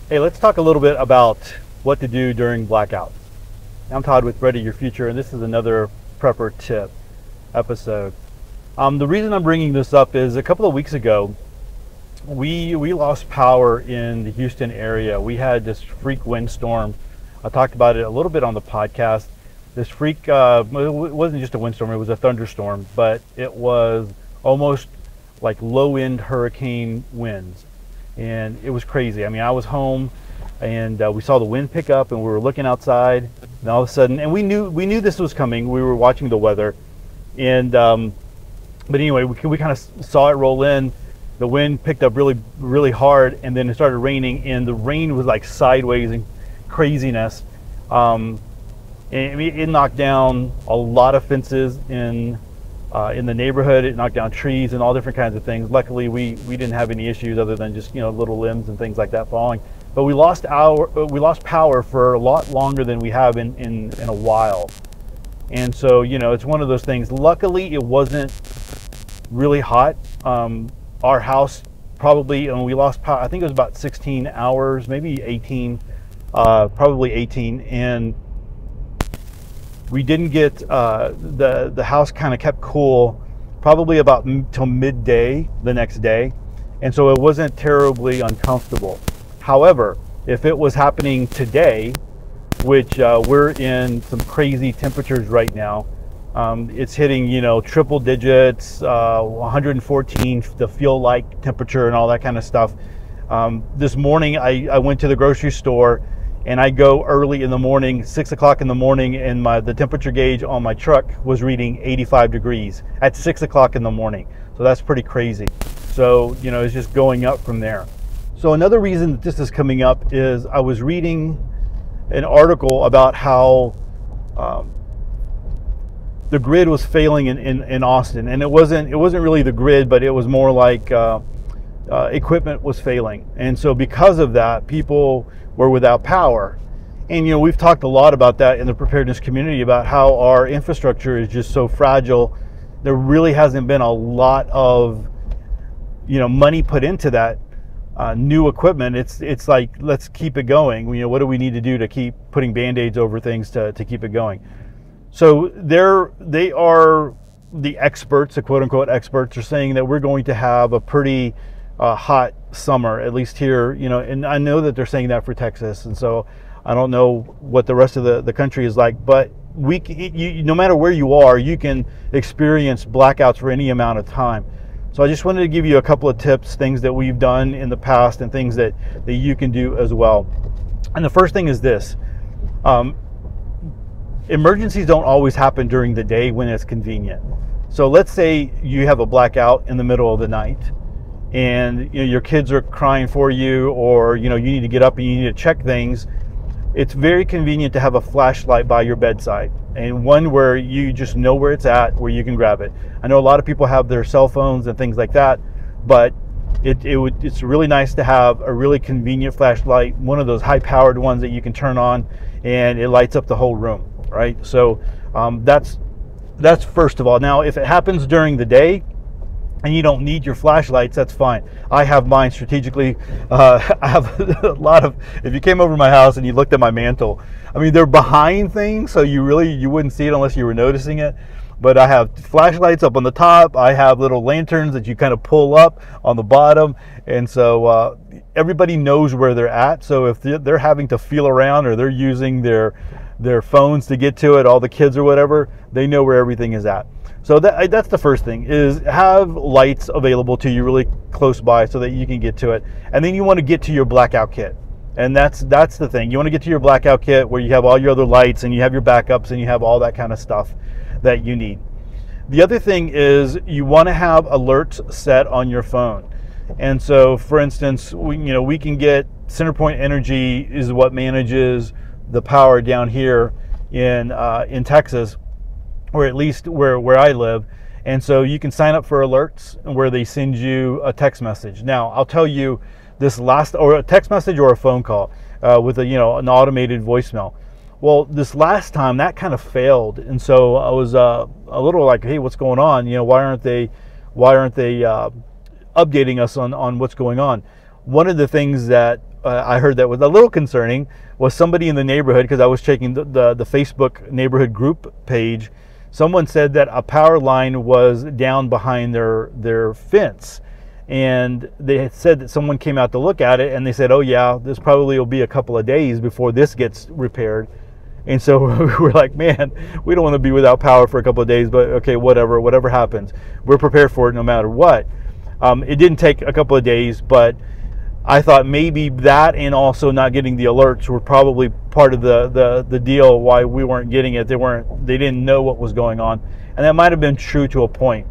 Hey, let's talk a little bit about what to do during blackout. I'm Todd with Ready Your Future, and this is another prepper tip episode. The reason I'm bringing this up is a couple of weeks ago, we lost power in the Houston area. We had this freak windstorm. I talked about it a little bit on the podcast. This freak, it wasn't just a windstorm, it was a thunderstorm, but it was almost like low-end hurricane winds. And it was crazy. I mean, I was home and we saw the wind pick up and we were looking outside, and all of a sudden, and we knew this was coming. We were watching the weather, and but anyway, we kind of saw it roll in. The wind picked up really hard, and then it started raining, and the rain was like sideways and craziness. And it knocked down a lot of fences in the neighborhood. It knocked down trees and all different kinds of things. Luckily, we didn't have any issues other than just little limbs and things like that falling. But we lost power for a lot longer than we have in a while. And so it's one of those things. Luckily, it wasn't really hot. Our house probably, and we lost power, I think it was about 16 hours, maybe 18, probably 18, and we didn't get the house kind of kept cool probably about till midday the next day, and so it wasn't terribly uncomfortable. However, if it was happening today, which we're in some crazy temperatures right now, it's hitting triple digits, 114 the feel like temperature and all that kind of stuff. This morning I went to the grocery store, and I go early in the morning, 6 o'clock in the morning, and the temperature gauge on my truck was reading 85 degrees at 6 o'clock in the morning. So that's pretty crazy. So it's just going up from there. So another reason that this is coming up is I was reading an article about how the grid was failing in Austin, and it wasn't really the grid, but it was more like equipment was failing, and so because of that, people were without power. And we've talked a lot about that in the preparedness community about how our infrastructure is just so fragile. There really hasn't been a lot of money put into that new equipment. It's like, let's keep it going. What do we need to do to keep putting band-aids over things to keep it going? So they are the experts, the quote-unquote experts, are saying that we're going to have a pretty hot summer, at least here, and I know that they're saying that for Texas, and so I don't know what the rest of the country is like, but no matter where you are, you can experience blackouts for any amount of time. So I just wanted to give you a couple of tips, things that we've done in the past and things that you can do as well. And the first thing is this. Emergencies don't always happen during the day when it's convenient. So let's say you have a blackout in the middle of the night, and your kids are crying for you, or you need to get up and you need to check things. It's very convenient to have a flashlight by your bedside, and one where you just know where it's at, where you can grab it. I know a lot of people have their cell phones and things like that, but it's really nice to have a really convenient flashlight, one of those high-powered ones that you can turn on and it lights up the whole room, right? So that's first of all. Now, if it happens during the day and you don't need your flashlights, that's fine. I have mine strategically. I have a lot of, if you came over to my house and you looked at my mantle, I mean, they're behind things, so you wouldn't see it unless you were noticing it. But I have flashlights up on the top. I have little lanterns that you kind of pull up on the bottom. And so everybody knows where they're at. So if they're having to feel around, or they're using their phones to get to it, all the kids or whatever, they know where everything is at. So that's the first thing, is have lights available to you really close by so that you can get to it. And then you want to get to your blackout kit. And that's the thing. You want to get to your blackout kit where you have all your other lights and you have your backups and you have all that kind of stuff that you need. The other thing is you want to have alerts set on your phone. And so, for instance, we can get CenterPoint Energy is what manages the power down here in Texas, or at least where I live. And so you can sign up for alerts where they send you a text message. Now, I'll tell you, or a text message or a phone call with an automated voicemail. Well, this last time that kind of failed, and so I was a little like, hey, what's going on? Why aren't they updating us on what's going on? One of the things that I heard that was a little concerning was somebody in the neighborhood, because I was checking the Facebook neighborhood group page. Someone said that a power line was down behind their fence, and they had said that someone came out to look at it, and they said, oh yeah, this probably will be a couple of days before this gets repaired. And so we're like, man, we don't want to be without power for a couple of days, but okay, whatever happens, we're prepared for it no matter what. It didn't take a couple of days, but I thought maybe that and also not getting the alerts were probably part of the deal why we weren't getting it. They didn't know what was going on, and that might have been true to a point.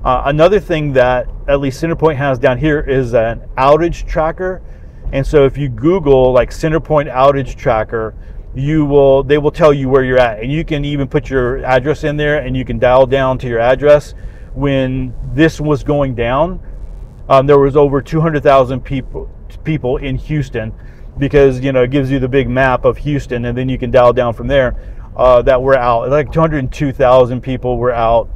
Another thing that at least CenterPoint has down here is an outage tracker. And so if you Google like CenterPoint outage tracker, they will tell you where you're at, and you can even put your address in there, and you can dial down to your address. When this was going down, there was over 200,000 people in Houston, because it gives you the big map of Houston, and then you can dial down from there. That were out, like 202,000 people were out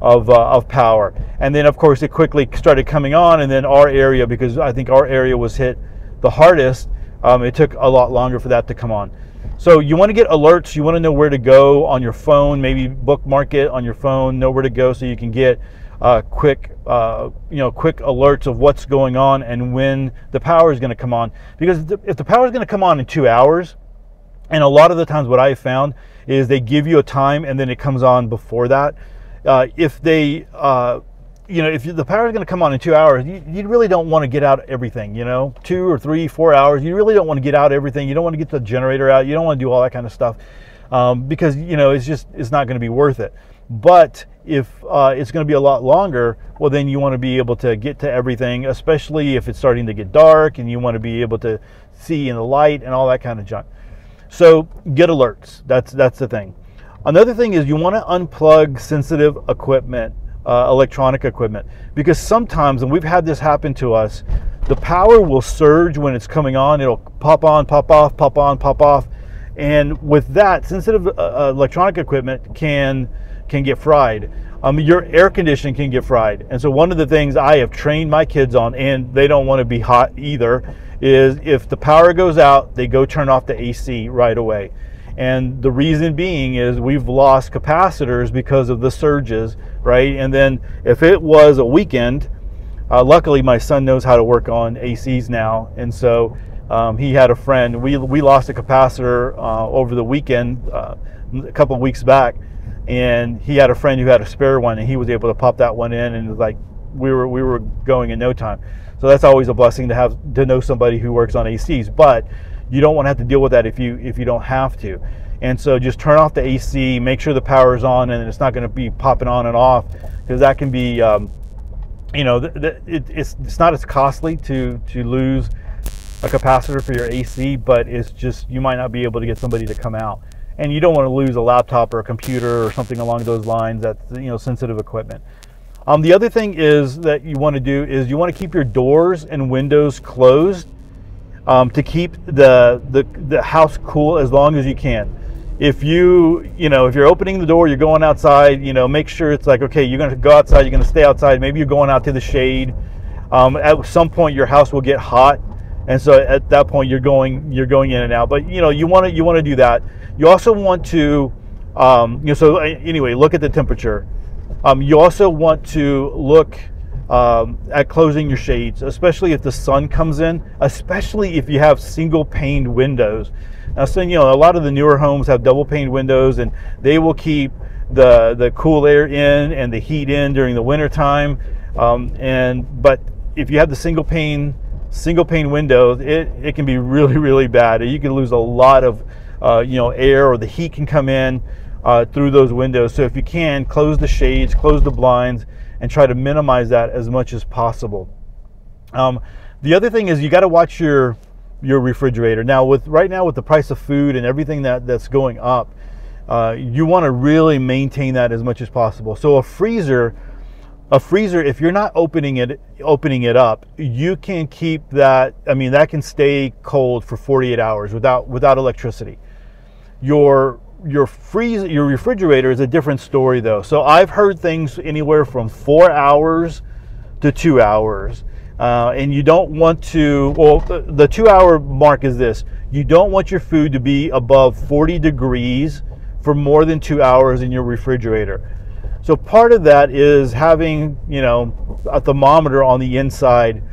of power. And then of course it quickly started coming on, and then our area, because I think our area was hit the hardest, it took a lot longer for that to come on. So you want to get alerts, you want to know where to go on your phone, maybe bookmark it on your phone, know where to go so you can get quick alerts of what's going on and when the power is going to come on. Because if the power is going to come on in 2 hours, and a lot of the times what I've found is they give you a time and then it comes on before that. If the power is going to come on in 2 hours, you really don't want to get out everything, 2 or 3, 4 hours. You really don't want to get out everything. You don't want to get the generator out. You don't want to do all that kind of stuff, because, it's not going to be worth it. But if it's going to be a lot longer, well, then you want to be able to get to everything, especially if it's starting to get dark and you want to be able to see in the light and all that kind of junk. So get alerts. That's the thing. Another thing is you want to unplug sensitive equipment, electronic equipment, because sometimes, and we've had this happen to us, the power will surge when it's coming on. It'll pop on, pop off, pop on, pop off. And with that, sensitive electronic equipment can get fried. Your air conditioning can get fried. And so one of the things I have trained my kids on, and they don't want to be hot either, is if the power goes out, they go turn off the AC right away. And the reason being is we've lost capacitors because of the surges, right? And then if it was a weekend, luckily my son knows how to work on ACs now, and so he had a friend. We lost a capacitor over the weekend a couple of weeks back, and he had a friend who had a spare one, and he was able to pop that one in, and it was like we were going in no time. So that's always a blessing to know somebody who works on ACs, but you don't want to have to deal with that if you don't have to. And so just turn off the AC, make sure the power is on, and it's not going to be popping on and off, because that can be, it's not as costly to lose a capacitor for your AC, but it's just, you might not be able to get somebody to come out. And you don't want to lose a laptop or a computer or something along those lines. That's, sensitive equipment. The other thing is that you want to do is you want to keep your doors and windows closed, to keep the house cool as long as you can. If you're opening the door, you're going outside, make sure it's like, okay, you're going to go outside, you're going to stay outside, maybe you're going out to the shade. At some point your house will get hot, and so at that point you're going in and out. But you want to do that. You also want to so anyway, look at the temperature. You also want to look at closing your shades, especially if the sun comes in, especially if you have single paned windows. Now, so, a lot of the newer homes have double paned windows, and they will keep the cool air in and the heat in during the winter time. But if you have the single pane windows, it can be really, really bad. You can lose a lot of air, or the heat can come in through those windows. So if you can, close the shades, close the blinds, and try to minimize that as much as possible. The other thing is you got to watch your refrigerator. Now, right now with the price of food and everything that's going up, you want to really maintain that as much as possible. So a freezer, if you're not opening it up, you can keep that. I mean, that can stay cold for 48 hours without electricity. Your refrigerator is a different story though. So I've heard things anywhere from 4 hours to 2 hours. And you don't want to, well, the 2-hour mark is this: you don't want your food to be above 40 degrees for more than 2 hours in your refrigerator. So part of that is having, a thermometer on the inside.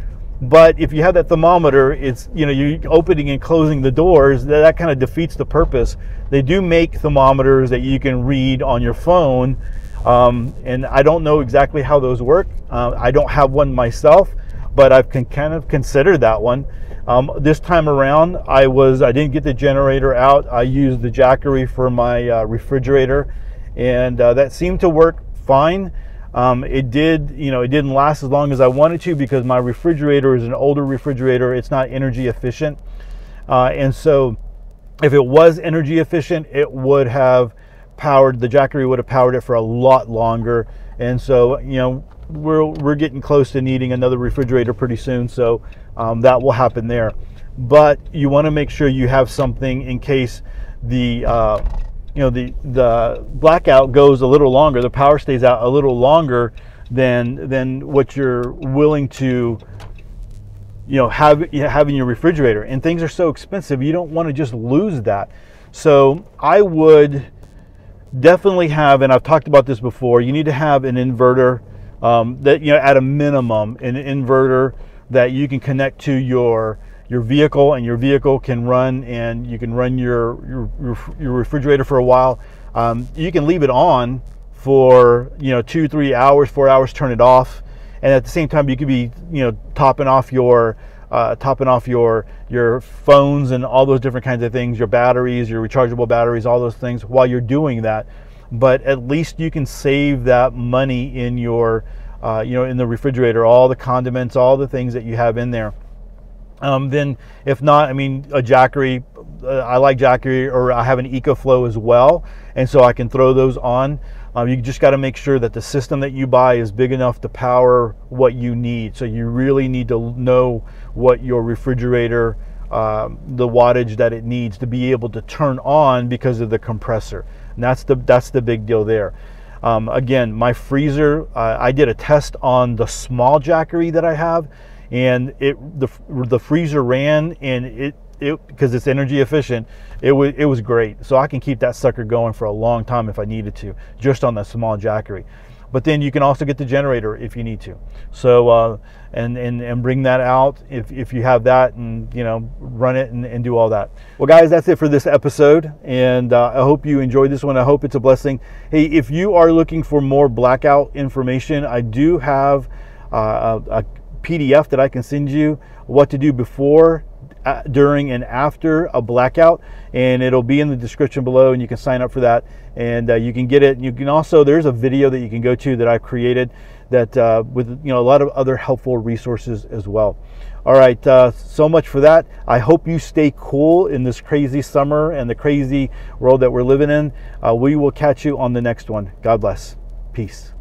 But if you have that thermometer, it's, you're opening and closing the doors, that kind of defeats the purpose. They do make thermometers that you can read on your phone, and I don't know exactly how those work. I don't have one myself, but I've kind of considered that one. This time around, I didn't get the generator out. I used the Jackery for my refrigerator, and that seemed to work fine. It didn't last as long as I wanted to because my refrigerator is an older refrigerator. It's not energy efficient. And so if it was energy efficient, it would have the Jackery would have powered it for a lot longer. And so, we're getting close to needing another refrigerator pretty soon. So that will happen there. But you want to make sure you have something in case the blackout goes a little longer, the power stays out a little longer than what you're willing to have in your refrigerator. And things are so expensive, you don't want to just lose that. So I would definitely have, and I've talked about this before, you need to have an inverter that, at a minimum, an inverter that you can connect to your vehicle, and your vehicle can run, and you can run your refrigerator for a while. You can leave it on for 2, 3 hours, 4 hours, turn it off, and at the same time you could be topping off your phones and all those different kinds of things, your batteries, your rechargeable batteries, all those things while you're doing that. But at least you can save that money in your in the refrigerator, all the condiments, all the things that you have in there. Then if not, a Jackery, I like Jackery, or I have an EcoFlow as well, and so I can throw those on. You just got to make sure that the system that you buy is big enough to power what you need. So you really need to know what your refrigerator, the wattage that it needs to be able to turn on because of the compressor. And that's the big deal there. Again, my freezer, I did a test on the small Jackery that I have, and the freezer ran, and it because it's energy efficient, it was great. So I can keep that sucker going for a long time if I needed to, just on the small Jackery. But then you can also get the generator if you need to. So and bring that out if you have that, and run it and do all that. Well, guys, that's it for this episode, and I hope you enjoyed this one. I hope it's a blessing. Hey, if you are looking for more blackout information, I do have a PDF that I can send you, what to do before, during, and after a blackout, and it'll be in the description below, and you can sign up for that, and you can get it. You can also, there's a video that you can go to that I've created that with a lot of other helpful resources as well. All right, so much for that. I hope you stay cool in this crazy summer and the crazy world that we're living in. We will catch you on the next one. God bless. Peace.